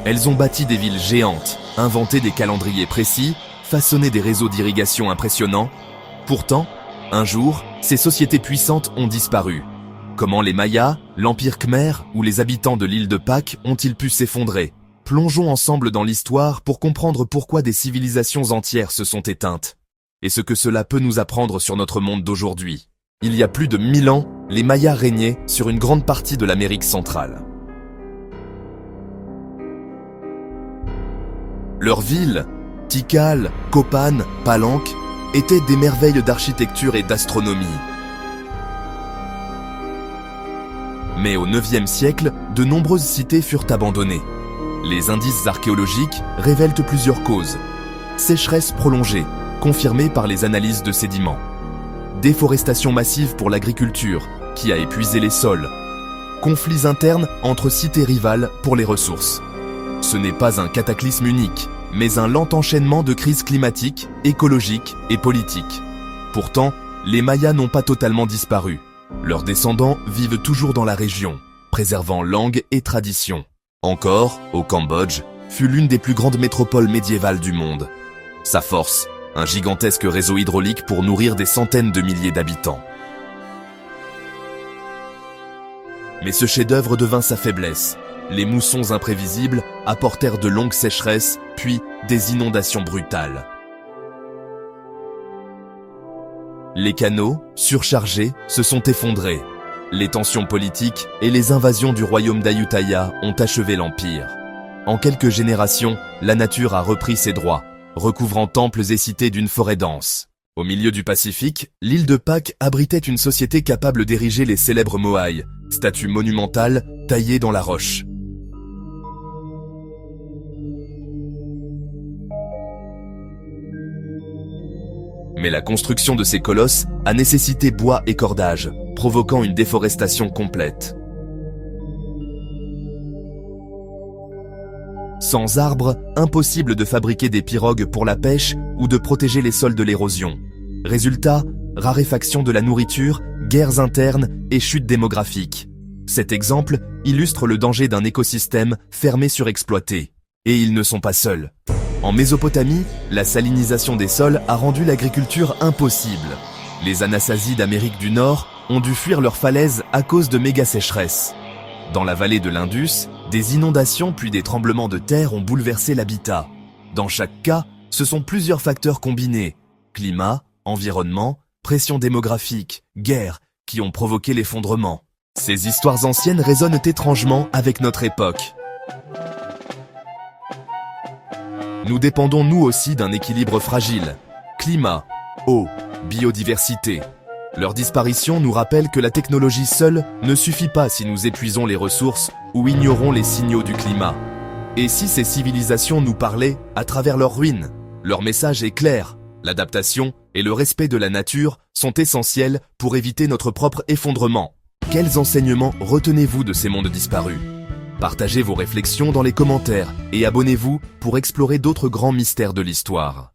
Elles ont bâti des villes géantes, inventé des calendriers précis, façonné des réseaux d'irrigation impressionnants. Pourtant, un jour, ces sociétés puissantes ont disparu. Comment les Mayas, l'Empire Khmer ou les habitants de l'île de Pâques ont-ils pu s'effondrer? Plongeons ensemble dans l'histoire pour comprendre pourquoi des civilisations entières se sont éteintes, et ce que cela peut nous apprendre sur notre monde d'aujourd'hui. Il y a plus de 1000 ans, les Mayas régnaient sur une grande partie de l'Amérique centrale. Leurs villes, Tikal, Copan, Palenque, étaient des merveilles d'architecture et d'astronomie. Mais au IXe siècle, de nombreuses cités furent abandonnées. Les indices archéologiques révèlent plusieurs causes. Sécheresse prolongée, confirmée par les analyses de sédiments. Déforestation massive pour l'agriculture, qui a épuisé les sols. Conflits internes entre cités rivales pour les ressources. Ce n'est pas un cataclysme unique, mais un lent enchaînement de crises climatiques, écologiques et politiques. Pourtant, les Mayas n'ont pas totalement disparu. Leurs descendants vivent toujours dans la région, préservant langue et tradition. Angkor, au Cambodge, fut l'une des plus grandes métropoles médiévales du monde. Sa force, un gigantesque réseau hydraulique pour nourrir des centaines de milliers d'habitants. Mais ce chef-d'œuvre devint sa faiblesse. Les moussons imprévisibles apportèrent de longues sécheresses, puis des inondations brutales. Les canaux, surchargés, se sont effondrés. Les tensions politiques et les invasions du royaume d'Ayutthaya ont achevé l'empire. En quelques générations, la nature a repris ses droits, recouvrant temples et cités d'une forêt dense. Au milieu du Pacifique, l'île de Pâques abritait une société capable d'ériger les célèbres moaïs, statues monumentales taillées dans la roche. Mais la construction de ces colosses a nécessité bois et cordages, provoquant une déforestation complète. Sans arbres, impossible de fabriquer des pirogues pour la pêche ou de protéger les sols de l'érosion. Résultat, raréfaction de la nourriture, guerres internes et chute démographique. Cet exemple illustre le danger d'un écosystème fermé surexploité. Et ils ne sont pas seuls. En Mésopotamie, la salinisation des sols a rendu l'agriculture impossible. Les Anasasis d'Amérique du Nord ont dû fuir leurs falaises à cause de méga-sécheresses. Dans la vallée de l'Indus, des inondations puis des tremblements de terre ont bouleversé l'habitat. Dans chaque cas, ce sont plusieurs facteurs combinés, climat, environnement, pression démographique, guerre, qui ont provoqué l'effondrement. Ces histoires anciennes résonnent étrangement avec notre époque. Nous dépendons nous aussi d'un équilibre fragile. Climat, eau, biodiversité. Leur disparition nous rappelle que la technologie seule ne suffit pas si nous épuisons les ressources ou ignorons les signaux du climat. Et si ces civilisations nous parlaient à travers leurs ruines? Leur message est clair. L'adaptation et le respect de la nature sont essentiels pour éviter notre propre effondrement. Quels enseignements retenez-vous de ces mondes disparus? Partagez vos réflexions dans les commentaires et abonnez-vous pour explorer d'autres grands mystères de l'histoire.